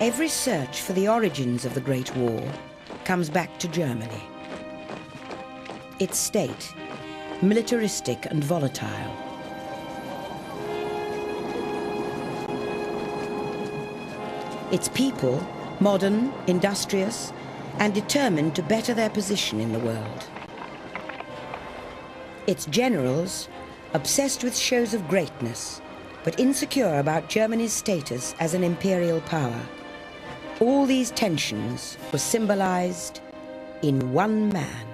Every search for the origins of the Great War comes back to Germany. Its state, militaristic and volatile. Its people, modern, industrious, and determined to better their position in the world. Its generals, obsessed with shows of greatness, but insecure about Germany's status as an imperial power. All these tensions were symbolized in one man.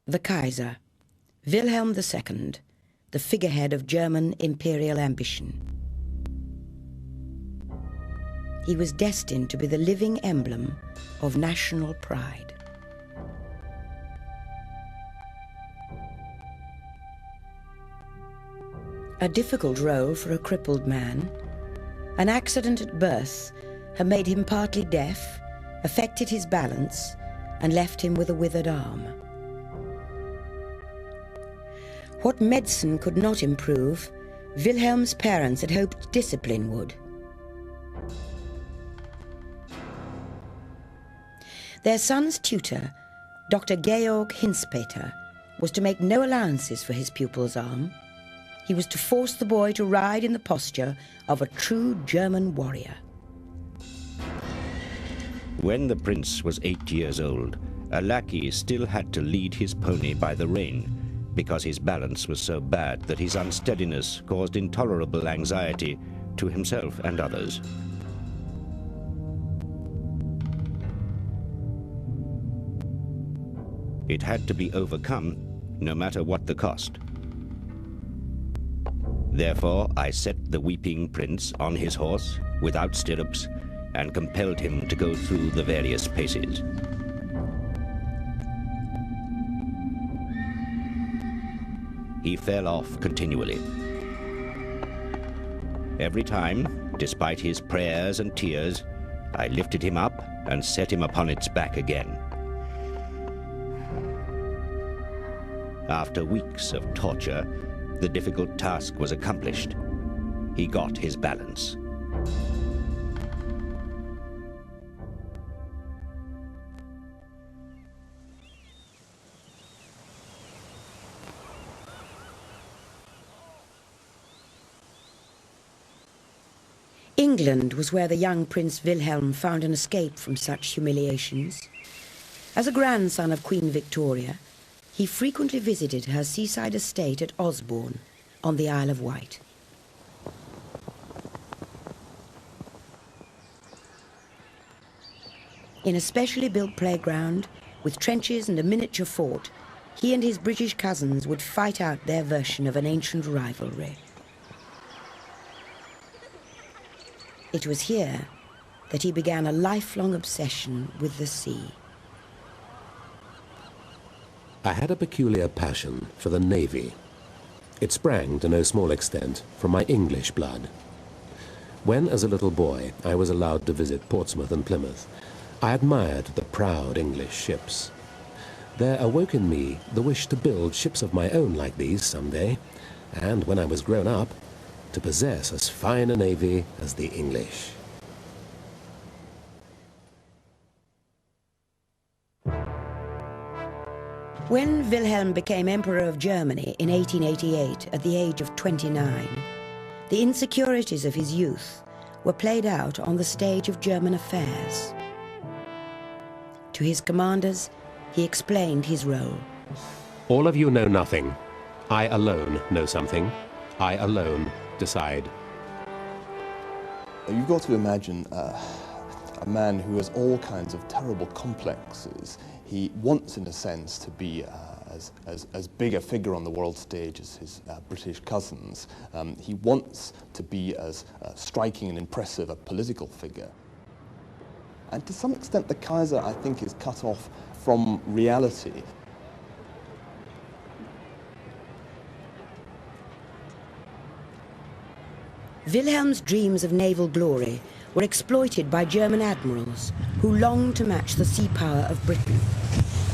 The Kaiser, Wilhelm II, the figurehead of German imperial ambition. He was destined to be the living emblem of national pride. A difficult role for a crippled man. An accident at birth had made him partly deaf, affected his balance, and left him with a withered arm. What medicine could not improve, Wilhelm's parents had hoped discipline would. Their son's tutor, Dr. Georg Hinspeter, was to make no allowances for his pupil's arm. He was to force the boy to ride in the posture of a true German warrior. When the prince was 8 years old, a lackey still had to lead his pony by the rein, because his balance was so bad that his unsteadiness caused intolerable anxiety to himself and others. It had to be overcome, no matter what the cost. Therefore, I set the weeping prince on his horse, without stirrups, and compelled him to go through the various paces. He fell off continually. Every time, despite his prayers and tears, I lifted him up and set him upon its back again. After weeks of torture, the difficult task was accomplished. He got his balance. England was where the young Prince Wilhelm found an escape from such humiliations. As a grandson of Queen Victoria, he frequently visited her seaside estate at Osborne on the Isle of Wight. In a specially built playground, with trenches and a miniature fort, he and his British cousins would fight out their version of an ancient rivalry. It was here that he began a lifelong obsession with the sea. I had a peculiar passion for the Navy. It sprang, to no small extent, from my English blood. When, as a little boy, I was allowed to visit Portsmouth and Plymouth, I admired the proud English ships. There awoke in me the wish to build ships of my own like these someday, and when I was grown up, to possess as fine a navy as the English. When Wilhelm became Emperor of Germany in 1888 at the age of 29, the insecurities of his youth were played out on the stage of German affairs. To his commanders, he explained his role. All of you know nothing. I alone know something. I alone decide. You've got to imagine a man who has all kinds of terrible complexes. He wants, in a sense, to be as big a figure on the world stage as his British cousins. He wants to be as striking and impressive a political figure. And to some extent, the Kaiser, I think, is cut off from reality. Wilhelm's dreams of naval glory were exploited by German admirals who longed to match the sea power of Britain.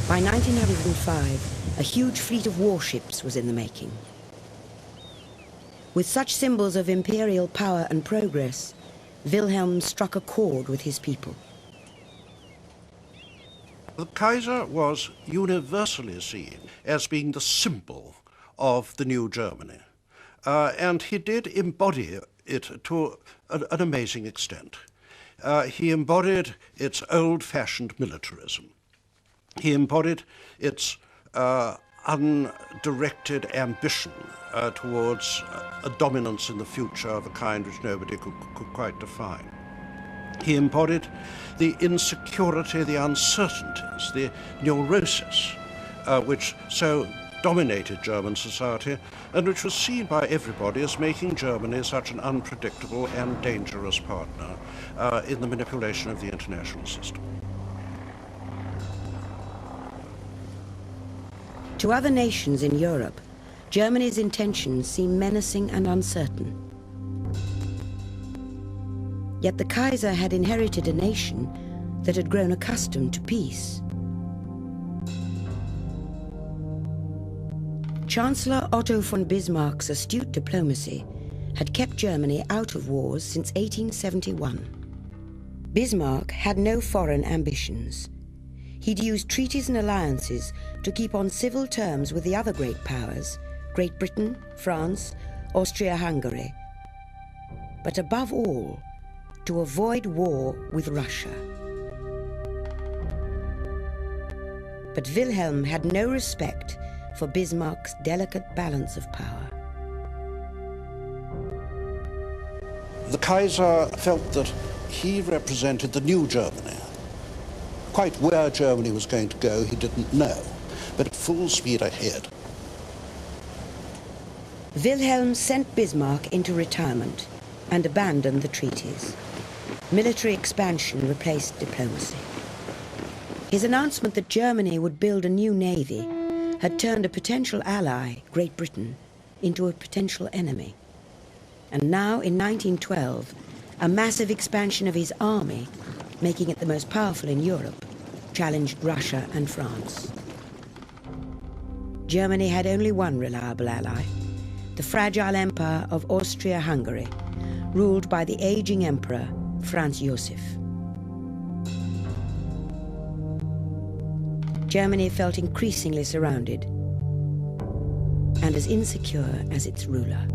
By 1905, a huge fleet of warships was in the making. With such symbols of imperial power and progress, Wilhelm struck a chord with his people. The Kaiser was universally seen as being the symbol of the new Germany, and he did embody it to an amazing extent. He embodied its old-fashioned militarism. He embodied its undirected ambition towards a dominance in the future of a kind which nobody could quite define. He embodied the insecurity, the uncertainties, the neurosis which so dominated German society and which was seen by everybody as making Germany such an unpredictable and dangerous partner in the manipulation of the international system. To other nations in Europe, Germany's intentions seem menacing and uncertain. Yet the Kaiser had inherited a nation that had grown accustomed to peace. Chancellor Otto von Bismarck's astute diplomacy had kept Germany out of wars since 1871. Bismarck had no foreign ambitions. He'd used treaties and alliances to keep on civil terms with the other great powers, Great Britain, France, Austria-Hungary, but above all, to avoid war with Russia. But Wilhelm had no respect for Bismarck's delicate balance of power. The Kaiser felt that he represented the new Germany. Quite where Germany was going to go, he didn't know, but at full speed ahead. Wilhelm sent Bismarck into retirement and abandoned the treaties. Military expansion replaced diplomacy. His announcement that Germany would build a new navy had turned a potential ally, Great Britain, into a potential enemy. And now, in 1912, a massive expansion of his army, making it the most powerful in Europe, challenged Russia and France. Germany had only one reliable ally, the fragile empire of Austria-Hungary, ruled by the aging emperor, Franz Joseph. Germany felt increasingly surrounded and as insecure as its ruler.